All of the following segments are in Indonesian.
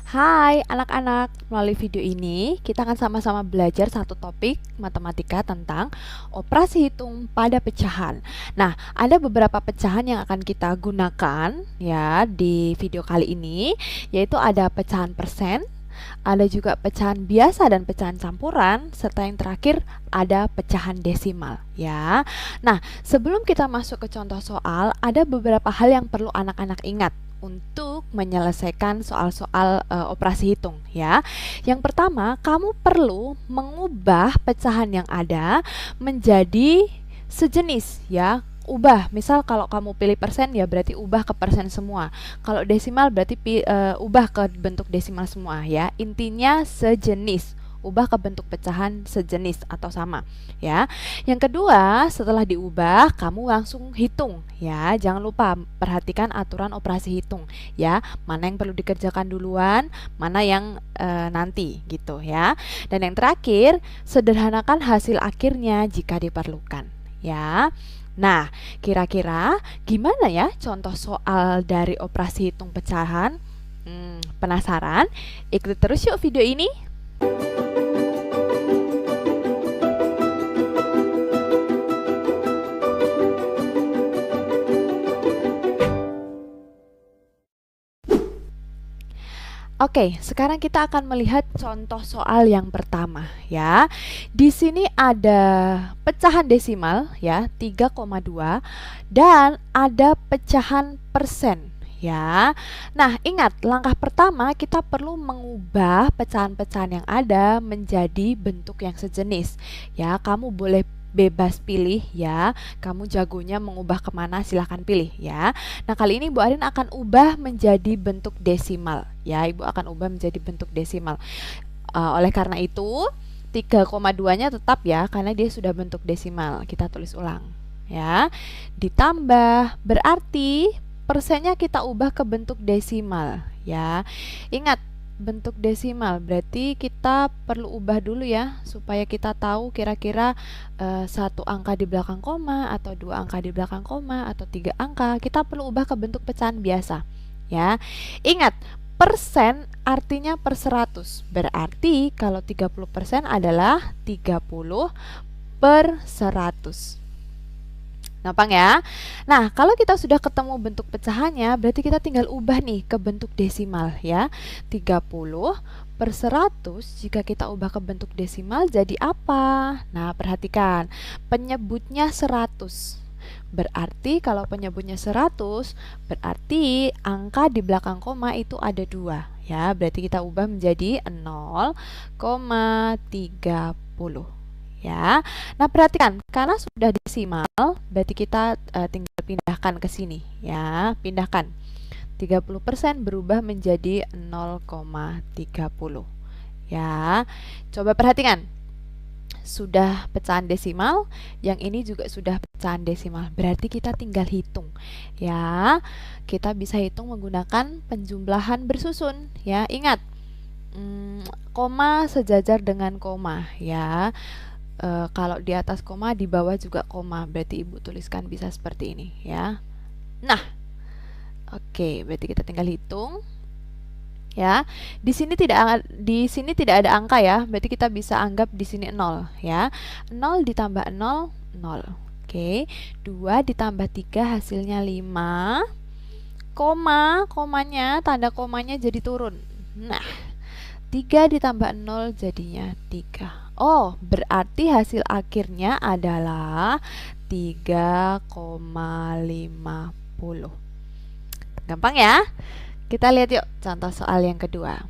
Hai anak-anak, melalui video ini kita akan sama-sama belajar satu topik matematika tentang operasi hitung pada pecahan. Nah, ada beberapa pecahan yang akan kita gunakan ya di video kali ini, yaitu ada pecahan persen, ada juga pecahan biasa dan pecahan campuran, serta yang terakhir ada pecahan desimal ya. Nah, sebelum kita masuk ke contoh soal, ada beberapa hal yang perlu anak-anak ingat untuk menyelesaikan soal-soal operasi hitung ya. Yang pertama, kamu perlu mengubah pecahan yang ada menjadi sejenis ya. Ubah, misal kalau kamu pilih persen ya berarti ubah ke persen semua. Kalau desimal berarti ubah ke bentuk desimal semua ya. Intinya sejenis. Ubah ke bentuk pecahan sejenis atau sama ya. Yang kedua, setelah diubah kamu langsung hitung ya. Jangan lupa perhatikan aturan operasi hitung ya. Mana yang perlu dikerjakan duluan, mana yang nanti gitu ya. Dan yang terakhir, sederhanakan hasil akhirnya jika diperlukan ya. Nah, kira-kira gimana ya contoh soal dari operasi hitung pecahan? Penasaran? Ikuti terus yuk video ini. Oke, sekarang kita akan melihat contoh soal yang pertama ya. Di sini ada pecahan desimal ya, 3,2 dan ada pecahan persen ya. Nah, ingat langkah pertama kita perlu mengubah pecahan-pecahan yang ada menjadi bentuk yang sejenis ya. Kamu boleh bebas pilih ya, kamu jagonya mengubah kemana silahkan pilih ya. Nah, kali ini Bu Arin akan ubah menjadi bentuk desimal ya. Ibu akan ubah menjadi bentuk desimal. Oleh karena itu 3,2 nya tetap ya, karena dia sudah bentuk desimal. Kita tulis ulang ya. Ditambah, berarti persennya kita ubah ke bentuk desimal ya. Ingat, bentuk desimal berarti kita perlu ubah dulu ya, supaya kita tahu kira-kira satu angka di belakang koma atau dua angka di belakang koma atau 3 angka. Kita perlu ubah ke bentuk pecahan biasa ya. Ingat, persen artinya per 100, berarti kalau 30% adalah 30 per 100. Gampang ya. Nah, kalau kita sudah ketemu bentuk pecahannya, berarti kita tinggal ubah nih ke bentuk desimal ya. 30 per 100 jika kita ubah ke bentuk desimal jadi apa? Nah, perhatikan, penyebutnya 100. Berarti kalau penyebutnya 100, berarti angka di belakang koma itu ada 2 ya. Berarti kita ubah menjadi 0,30 ya. Nah, perhatikan, karena sudah desimal, berarti kita tinggal pindahkan ke sini ya. Pindahkan. 30% berubah menjadi 0,30 ya. Coba perhatikan. Sudah pecahan desimal, yang ini juga sudah pecahan desimal. Berarti kita tinggal hitung ya. Kita bisa hitung menggunakan penjumlahan bersusun ya. Ingat, koma sejajar dengan koma ya. Kalau di atas koma, di bawah juga koma, berarti ibu tuliskan bisa seperti ini ya. Nah, oke, berarti kita tinggal hitung ya. Di sini tidak ada angka ya, berarti kita bisa anggap di sini 0 ya. 0 ditambah 0, 0. Oke, 2 ditambah 3 hasilnya 5. Komanya, tanda komanya jadi turun. Nah, 3 ditambah 0 jadinya 3. Oh, berarti hasil akhirnya adalah 3,50. Gampang ya? Kita lihat yuk contoh soal yang kedua.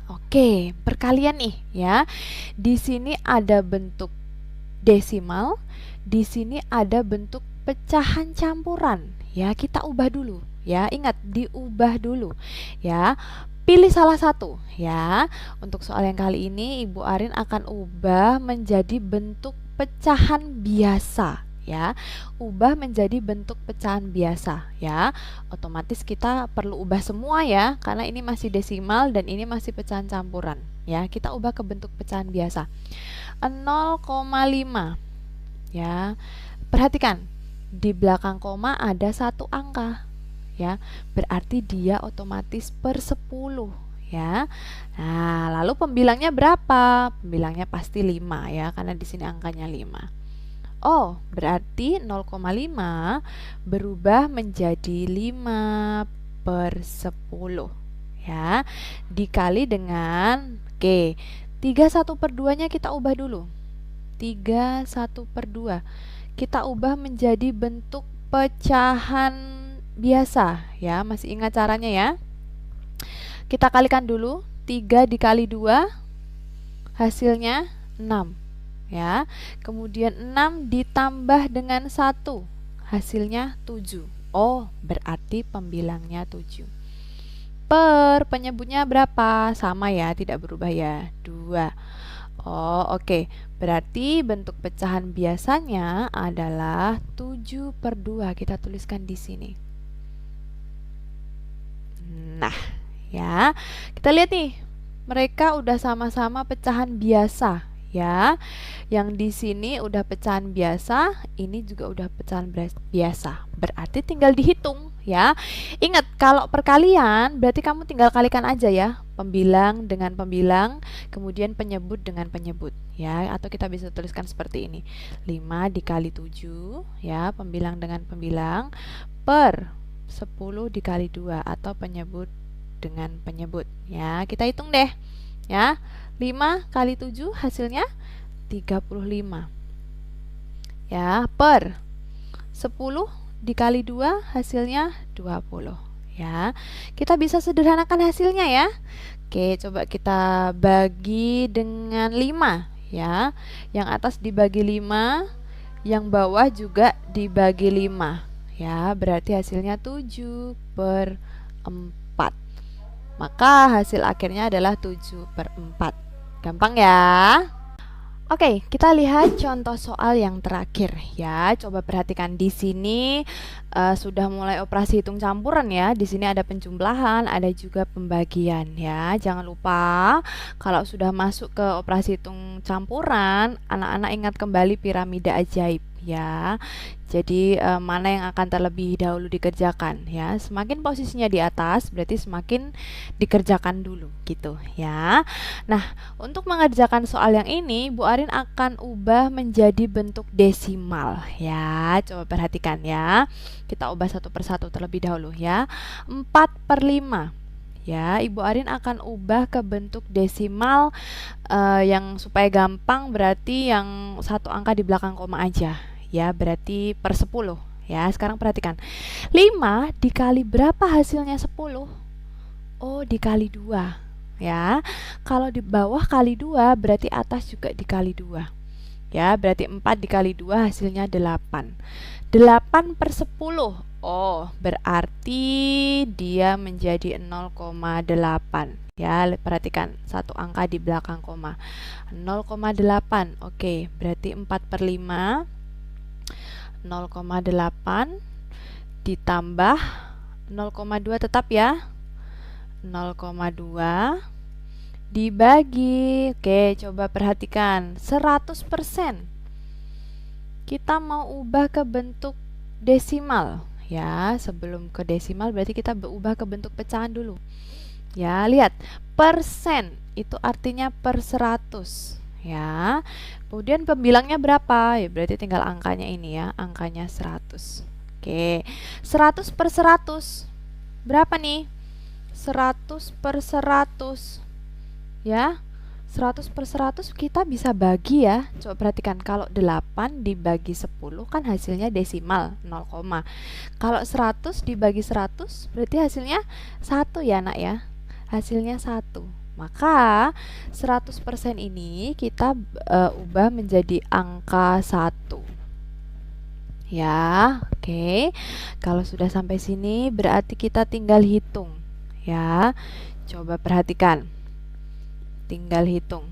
Oke, perkalian nih ya. Di sini ada bentuk desimal, di sini ada bentuk pecahan campuran. Ya, kita ubah dulu ya. Ingat, diubah dulu ya. Pilih salah satu ya. Untuk soal yang kali ini Ibu Arin akan ubah menjadi bentuk pecahan biasa ya. Ubah menjadi bentuk pecahan biasa ya. Otomatis kita perlu ubah semua ya, karena ini masih desimal dan ini masih pecahan campuran ya. Kita ubah ke bentuk pecahan biasa. 0,5 ya. Perhatikan, di belakang koma ada satu angka ya. Berarti dia otomatis per 10 ya. Nah, lalu pembilangnya berapa? Pembilangnya pasti 5 ya, karena di sini angkanya 5. Oh, berarti 0,5 berubah menjadi 5 per 10 ya. Dikali dengan, oke, 31/2-nya kita ubah dulu. 31/2 kita ubah menjadi bentuk pecahan biasa ya. Masih ingat caranya ya? Kita kalikan dulu. 3 dikali 2 hasilnya 6 ya. Kemudian 6 ditambah dengan 1 hasilnya 7. Oh, berarti pembilangnya 7. Per penyebutnya berapa? Sama ya, tidak berubah ya, 2. Oh, oke. Berarti bentuk pecahan biasanya adalah 7/2. Kita tuliskan di sini. Nah, ya. Kita lihat nih. Mereka udah sama-sama pecahan biasa, ya. Yang di sini udah pecahan biasa, ini juga udah pecahan biasa. Berarti tinggal dihitung, ya. Ingat, kalau perkalian berarti kamu tinggal kalikan aja ya. Pembilang dengan pembilang, kemudian penyebut dengan penyebut, ya. Atau kita bisa tuliskan seperti ini. 5 dikali 7, ya, pembilang dengan pembilang, per 10 dikali 2, atau penyebut dengan penyebut, ya. Kita hitung deh, ya. 5 kali 7 hasilnya 35, ya, per 10 dikali 2 hasilnya 20, ya. Kita bisa sederhanakan hasilnya ya. Oke, coba kita bagi dengan 5 ya. Yang atas dibagi 5, yang bawah juga dibagi 5 ya. Berarti hasilnya 7/4. Maka hasil akhirnya adalah 7/4. Gampang ya. Oke, kita lihat contoh soal yang terakhir ya. Coba perhatikan di sini sudah mulai operasi hitung campuran ya. Di sini ada penjumlahan, ada juga pembagian ya. Jangan lupa kalau sudah masuk ke operasi hitung campuran, anak-anak ingat kembali piramida ajaib ya. Jadi mana yang akan terlebih dahulu dikerjakan ya. Semakin posisinya di atas berarti semakin dikerjakan dulu gitu ya. Nah, untuk mengerjakan soal yang ini, Bu Arin akan ubah menjadi bentuk desimal ya. Coba perhatikan ya. Kita ubah satu persatu terlebih dahulu ya. 4/5 ya. Ibu Arin akan ubah ke bentuk desimal yang supaya gampang, berarti yang satu angka di belakang koma aja ya, berarti per 10 ya. Sekarang perhatikan, 5 dikali berapa hasilnya 10? Oh, dikali 2 ya. Kalau di bawah kali 2 berarti atas juga dikali 2 ya. Berarti 4 dikali 2 hasilnya 8. 8/10. Oh, berarti dia menjadi 0,8 ya. Perhatikan, satu angka di belakang koma, 0,8. Oke, berarti 4/5, 0,8 ditambah 0,2 tetap ya, 0,2 dibagi, oke, coba perhatikan, 100%. Kita mau ubah ke bentuk desimal ya. Sebelum ke desimal berarti kita ubah ke bentuk pecahan dulu ya. Lihat, persen itu artinya per 100 ya. Kemudian pembilangnya berapa? Ya berarti tinggal angkanya ini ya, angkanya 100. Oke, 100/100 berapa nih? 100/100 ya. 100/100 kita bisa bagi ya. Coba perhatikan, kalau 8 dibagi 10 kan hasilnya desimal 0, kalau 100 dibagi 100 berarti hasilnya 1 ya nak ya. Hasilnya 1. Maka 100% ini kita ubah menjadi angka 1 ya. Oke, kalau sudah sampai sini berarti kita tinggal hitung ya. Coba perhatikan, tinggal hitung,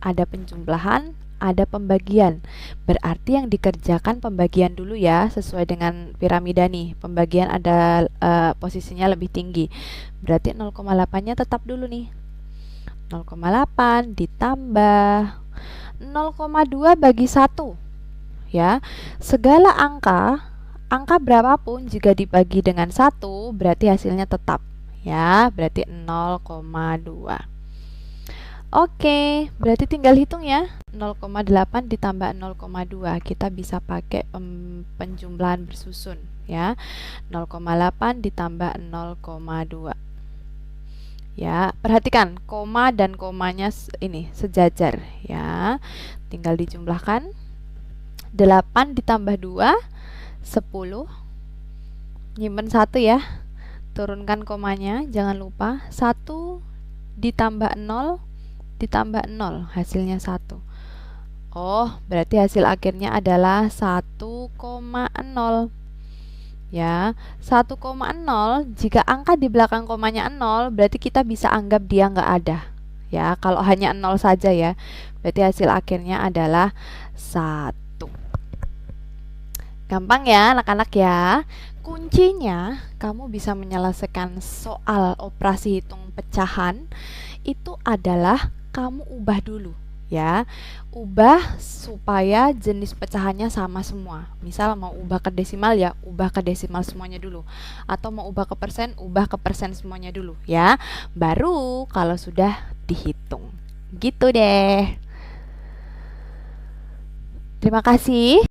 ada penjumlahan, ada pembagian. Berarti yang dikerjakan pembagian dulu ya, sesuai dengan piramida nih. Pembagian ada posisinya lebih tinggi, berarti 0,8-nya tetap dulu nih. 0,8 ditambah 0,2 bagi 1 ya. Segala angka angka berapapun jika dibagi dengan 1 berarti hasilnya tetap, ya, berarti 0,2. Oke, berarti tinggal hitung ya. 0,8 ditambah 0,2. Kita bisa pakai penjumlahan bersusun, ya. 0,8 ditambah 0,2. Ya, perhatikan koma dan komanya ini sejajar, ya. Tinggal dijumlahkan. 8 ditambah 2 10. Nyimpen 1 ya. Turunkan komanya, jangan lupa. 1 ditambah 0 ditambah 0, hasilnya 1. Oh, berarti hasil akhirnya adalah 1,0. Ya, 1,0 jika angka di belakang komanya 0 berarti kita bisa anggap dia nggak ada. Ya, kalau hanya 0 saja ya, berarti hasil akhirnya adalah 1. Gampang ya anak-anak ya. Kuncinya kamu bisa menyelesaikan soal operasi hitung pecahan itu adalah kamu ubah dulu, ya. Ubah supaya jenis pecahannya sama semua. Misal mau ubah ke desimal ya, ubah ke desimal semuanya dulu. Atau mau ubah ke persen semuanya dulu, ya. Baru kalau sudah dihitung. Gitu deh. Terima kasih.